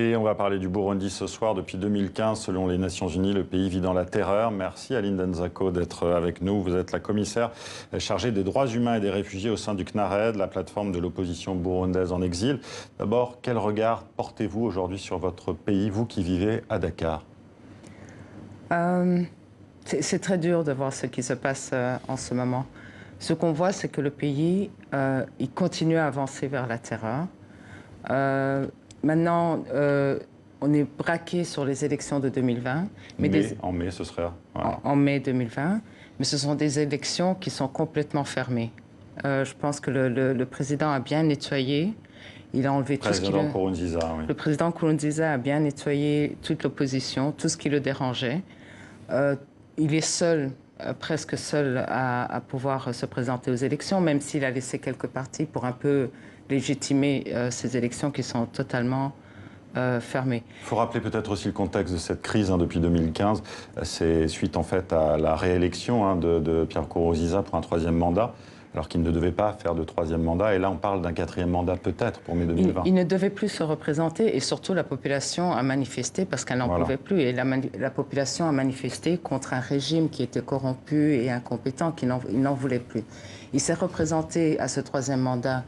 Et on va parler du Burundi ce soir. Depuis 2015, selon les Nations Unies, le pays vit dans la terreur. Merci Aline Denzako d'être avec nous. Vous êtes la commissaire chargée des droits humains et des réfugiés au sein du CNARED, la plateforme de l'opposition burundaise en exil. D'abord, quel regard portez-vous aujourd'hui sur votre pays, vous qui vivez à Dakar? C'est très dur de voir ce qui se passe en ce moment. Ce qu'on voit, c'est que le pays, il continue à avancer vers la terreur. Maintenant, on est braqué sur les élections de 2020. En mai, ce serait... Voilà. En mai 2020. Mais ce sont des élections qui sont complètement fermées. Je pense que le président a bien nettoyé. Il a enlevé tout ce qui... Le président Nkurunziza a bien nettoyé toute l'opposition, tout ce qui le dérangeait. Il est seul, presque seul, à pouvoir se présenter aux élections, même s'il a laissé quelques partis pour un peu légitimer ces élections qui sont totalement fermées. Il faut rappeler peut-être aussi le contexte de cette crise depuis 2015. C'est suite en fait à la réélection de Pierre Nkurunziza pour un troisième mandat, alors qu'il ne devait pas faire de troisième mandat. Et là, on parle d'un quatrième mandat peut-être pour mai 2020. Il ne devait plus se représenter et surtout la population a manifesté parce qu'elle n'en pouvait plus. Et la population a manifesté contre un régime qui était corrompu et incompétent, qu'il n'en voulait plus. Il s'est représenté à ce troisième mandat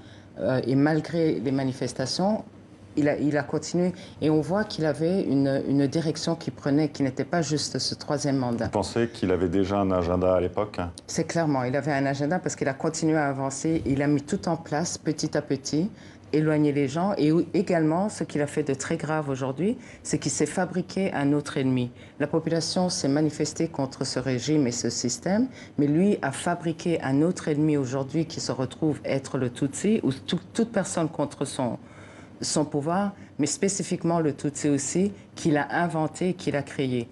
et malgré les manifestations, il a continué et on voit qu'il avait une direction qu'il prenait, qui n'était pas juste ce troisième mandat. Vous pensez qu'il avait déjà un agenda à l'époque? C'est clairement, il avait un agenda parce qu'il a continué à avancer, il a mis tout en place petit à petit, éloigner les gens et également ce qu'il a fait de très grave aujourd'hui, c'est qu'il s'est fabriqué un autre ennemi. La population s'est manifestée contre ce régime et ce système, mais lui a fabriqué un autre ennemi aujourd'hui qui se retrouve être le Tutsi ou toute personne contre son pouvoir, mais spécifiquement le Tutsi aussi, qu'il a inventé, qu'il a créé.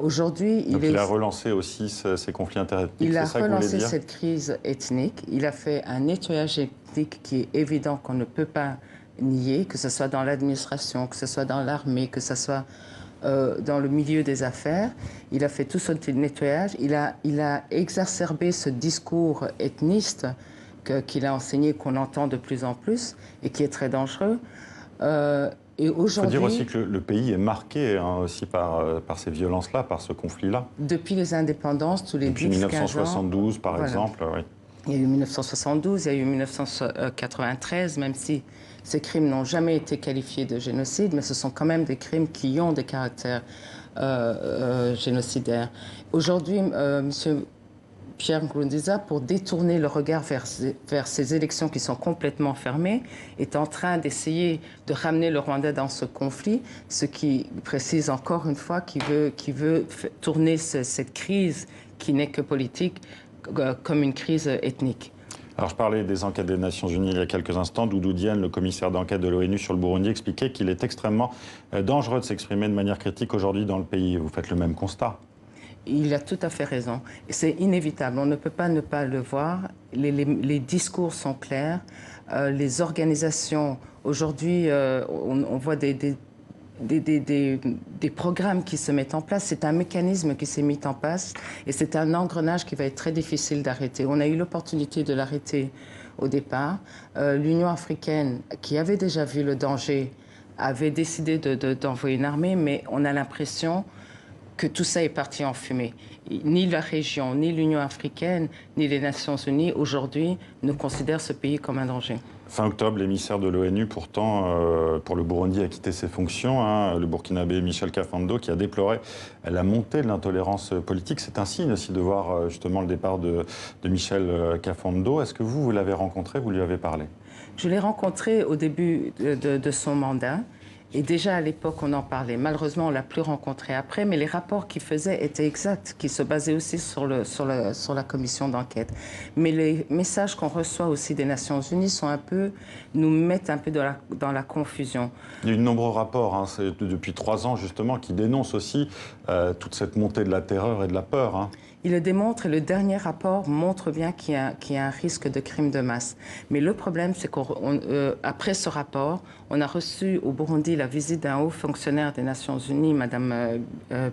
Aujourd'hui, il a relancé aussi ces conflits interethniques. Il a relancé cette crise ethnique. Il a fait un nettoyage ethnique qui est évident qu'on ne peut pas nier, que ce soit dans l'administration, que ce soit dans l'armée, que ce soit dans le milieu des affaires. Il a fait tout ce nettoyage. Il a exacerbé ce discours ethniste qu'il a enseigné, qu'on entend de plus en plus et qui est très dangereux. Il faut dire aussi que le pays est marqué aussi par ces violences-là, par ce conflit-là. Depuis les indépendances, tous les 10-15 ans... Depuis 1972, par exemple, oui. Il y a eu 1972, il y a eu 1993, même si ces crimes n'ont jamais été qualifiés de génocide, mais ce sont quand même des crimes qui ont des caractères génocidaires. Aujourd'hui, monsieur Pierre Nkurunziza, pour détourner le regard vers ces élections qui sont complètement fermées, est en train d'essayer de ramener le Rwanda dans ce conflit, ce qui précise encore une fois qu'il veut tourner cette crise qui n'est que politique comme une crise ethnique. Alors, je parlais des enquêtes des Nations Unies il y a quelques instants. Doudou Diène, le commissaire d'enquête de l'ONU sur le Burundi, expliquait qu'il est extrêmement dangereux de s'exprimer de manière critique aujourd'hui dans le pays. Vous faites le même constat? Il a tout à fait raison. C'est inévitable. On ne peut pas ne pas le voir. Les discours sont clairs. Les organisations, aujourd'hui, on voit des programmes qui se mettent en place. C'est un mécanisme qui s'est mis en place et c'est un engrenage qui va être très difficile d'arrêter. On a eu l'opportunité de l'arrêter au départ. L'Union africaine, qui avait déjà vu le danger, avait décidé d'envoyer une armée, mais on a l'impression que tout ça est parti en fumée. Ni la région, ni l'Union africaine, ni les Nations Unies, aujourd'hui, ne considèrent ce pays comme un danger. Fin octobre, l'émissaire de l'ONU, pourtant, pour le Burundi, a quitté ses fonctions. Le Burkinabé Michel Kafando, qui a déploré la montée de l'intolérance politique. C'est un signe aussi de voir justement le départ de Michel Kafando. Est-ce que vous l'avez rencontré, vous lui avez parlé? Je l'ai rencontré au début de son mandat. Et déjà à l'époque, on en parlait. Malheureusement, on ne l'a plus rencontré après, mais les rapports qu'il faisait étaient exacts, qui se basaient aussi sur la commission d'enquête. Mais les messages qu'on reçoit aussi des Nations Unies nous mettent un peu dans la confusion. Il y a eu de nombreux rapports, c'est depuis 3 ans justement, qui dénoncent aussi toute cette montée de la terreur et de la peur. Il le démontre et le dernier rapport montre bien qu'il y a un risque de crime de masse. Mais le problème, c'est qu'après ce rapport, on a reçu au Burundi la visite d'un haut fonctionnaire des Nations Unies, Madame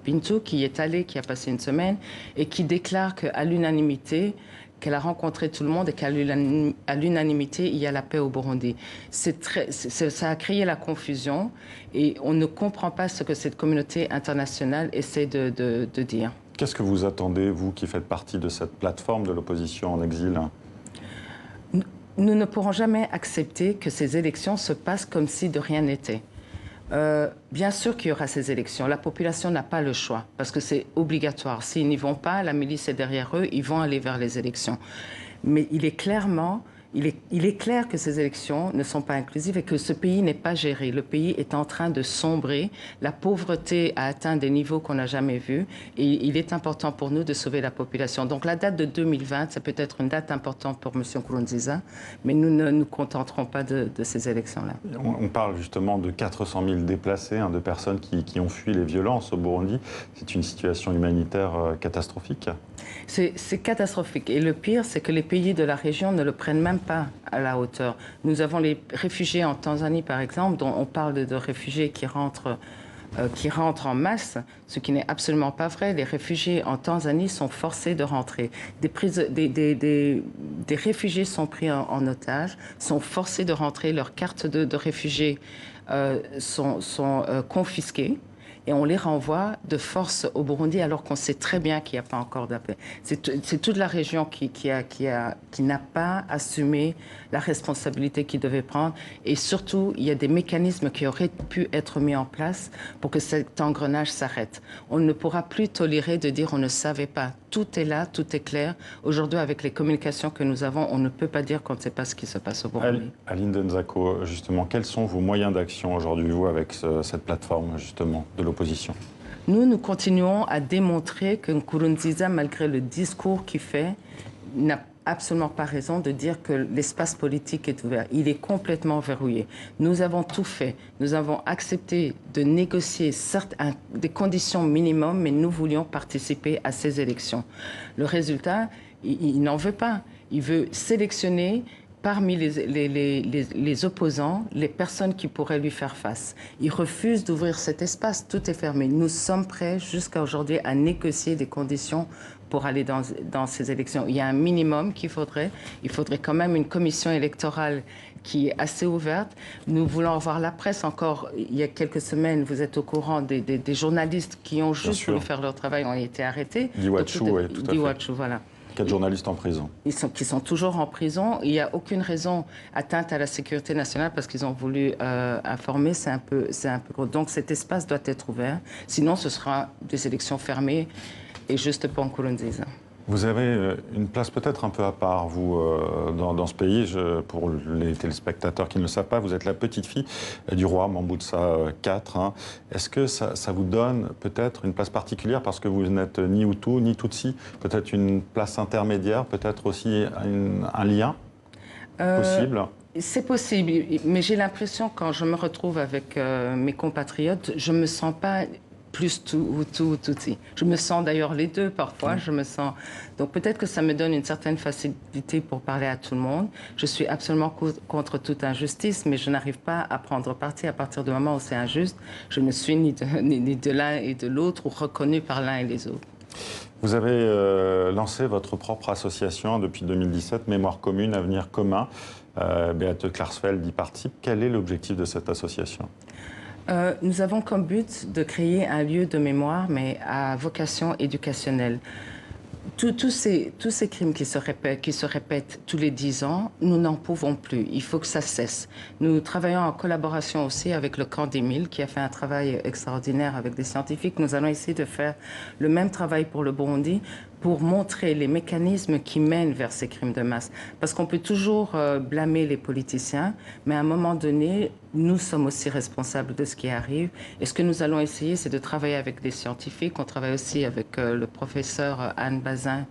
Bintou, qui est allée, qui a passé une semaine, et qui déclare qu'à l'unanimité, qu'elle a rencontré tout le monde et qu'à l'unanimité, il y a la paix au Burundi. Ça a créé la confusion et on ne comprend pas ce que cette communauté internationale essaie de dire. Qu'est-ce que vous attendez, vous qui faites partie de cette plateforme de l'opposition en exil? Nous ne pourrons jamais accepter que ces élections se passent comme si de rien n'était. Bien sûr qu'il y aura ces élections. La population n'a pas le choix parce que c'est obligatoire. S'ils n'y vont pas, la milice est derrière eux, ils vont aller vers les élections. Mais il est clair que ces élections ne sont pas inclusives et que ce pays n'est pas géré. Le pays est en train de sombrer. La pauvreté a atteint des niveaux qu'on n'a jamais vus. Et il est important pour nous de sauver la population. Donc la date de 2020, ça peut être une date importante pour M. Nkurunziza, mais nous ne nous contenterons pas de ces élections-là. On parle justement de 400 000 déplacés, de personnes qui ont fui les violences au Burundi. C'est une situation humanitaire catastrophique. C'est catastrophique. Et le pire, c'est que les pays de la région ne le prennent même pas à la hauteur. Nous avons les réfugiés en Tanzanie, par exemple, dont on parle de réfugiés qui rentrent en masse, ce qui n'est absolument pas vrai. Les réfugiés en Tanzanie sont forcés de rentrer. Des réfugiés sont pris en otage, sont forcés de rentrer. Leurs cartes de réfugiés sont confisquées. Et on les renvoie de force au Burundi alors qu'on sait très bien qu'il n'y a pas encore de paix. C'est toute la région qui n'a pas assumé la responsabilité qu'il devait prendre. Et surtout, il y a des mécanismes qui auraient pu être mis en place pour que cet engrenage s'arrête. On ne pourra plus tolérer de dire on ne savait pas. Tout est là, tout est clair. Aujourd'hui, avec les communications que nous avons, on ne peut pas dire qu'on ne sait pas ce qui se passe au Burundi. Aline Denzako, justement, quels sont vos moyens d'action aujourd'hui, vous, avec cette plateforme, justement, de l'opposition? Nous continuons à démontrer que Nkurunziza, malgré le discours qu'il fait, n'a absolument pas raison de dire que l'espace politique est ouvert. Il est complètement verrouillé. Nous avons tout fait. Nous avons accepté de négocier certes des conditions minimum, mais nous voulions participer à ces élections. Le résultat, il n'en veut pas. Il veut sélectionner parmi les opposants, les personnes qui pourraient lui faire face. Il refuse d'ouvrir cet espace, tout est fermé. Nous sommes prêts jusqu'à aujourd'hui à négocier des conditions pour aller dans ces élections. Il y a un minimum qu'il faudrait. Il faudrait quand même une commission électorale qui est assez ouverte. Nous voulons voir la presse encore. Il y a quelques semaines, vous êtes au courant des journalistes qui ont juste voulu faire leur travail ont été arrêtés. Diwachu, oui, tout à fait. Diwachu, voilà. 4 journalistes en prison. Qui sont toujours en prison. Il n'y a aucune raison atteinte à la sécurité nationale parce qu'ils ont voulu informer. C'est un peu gros. Donc cet espace doit être ouvert. Sinon, ce sera des élections fermées et juste pour Nkurunziza. Vous avez une place peut-être un peu à part, vous, dans ce pays. Pour les téléspectateurs qui ne le savent pas, vous êtes la petite fille du roi Mambutsa IV. Est-ce que ça vous donne peut-être une place particulière parce que vous n'êtes ni Hutu ni Tutsi? Peut-être une place intermédiaire, peut-être aussi un lien possible? C'est possible, mais j'ai l'impression quand je me retrouve avec mes compatriotes, je ne me sens pas plus Hutu ou Tutsi. Je me sens d'ailleurs les deux parfois. Je me sens... Donc peut-être que ça me donne une certaine facilité pour parler à tout le monde. Je suis absolument contre toute injustice, mais je n'arrive pas à prendre parti à partir du moment où c'est injuste. Je ne suis ni de l'un et de l'autre ou reconnue par l'un et les autres. Vous avez lancé votre propre association depuis 2017, Mémoire commune, avenir commun. Beate Klarsfeld y participe. Quel est l'objectif de cette association ? Nous avons comme but de créer un lieu de mémoire, mais à vocation éducationnelle. Tous ces crimes qui se répètent tous les 10 ans, nous n'en pouvons plus. Il faut que ça cesse. Nous travaillons en collaboration aussi avec le camp d'Émile, qui a fait un travail extraordinaire avec des scientifiques. Nous allons essayer de faire le même travail pour le Burundi, pour montrer les mécanismes qui mènent vers ces crimes de masse. Parce qu'on peut toujours blâmer les politiciens, mais à un moment donné, nous sommes aussi responsables de ce qui arrive. Et ce que nous allons essayer, c'est de travailler avec des scientifiques. On travaille aussi avec le professeur Anne Bazin,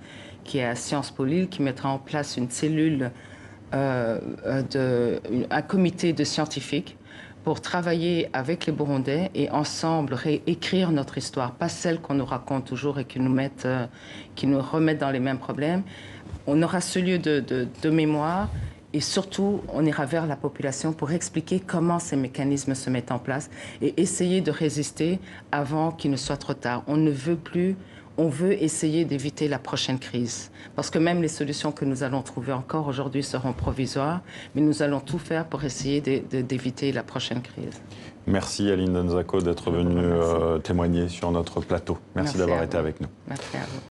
qui est à Sciences Po Lille, qui mettra en place une cellule, un comité de scientifiques pour travailler avec les Burundais et ensemble réécrire notre histoire, pas celle qu'on nous raconte toujours et qui nous remettent dans les mêmes problèmes. On aura ce lieu de mémoire et surtout, on ira vers la population pour expliquer comment ces mécanismes se mettent en place et essayer de résister avant qu'il ne soit trop tard. On ne veut plus on veut essayer d'éviter la prochaine crise. Parce que même les solutions que nous allons trouver encore aujourd'hui seront provisoires, mais nous allons tout faire pour essayer d'éviter la prochaine crise. Merci Aline Danzako d'être venue témoigner sur notre plateau. Merci d'avoir été avec nous. Merci à vous.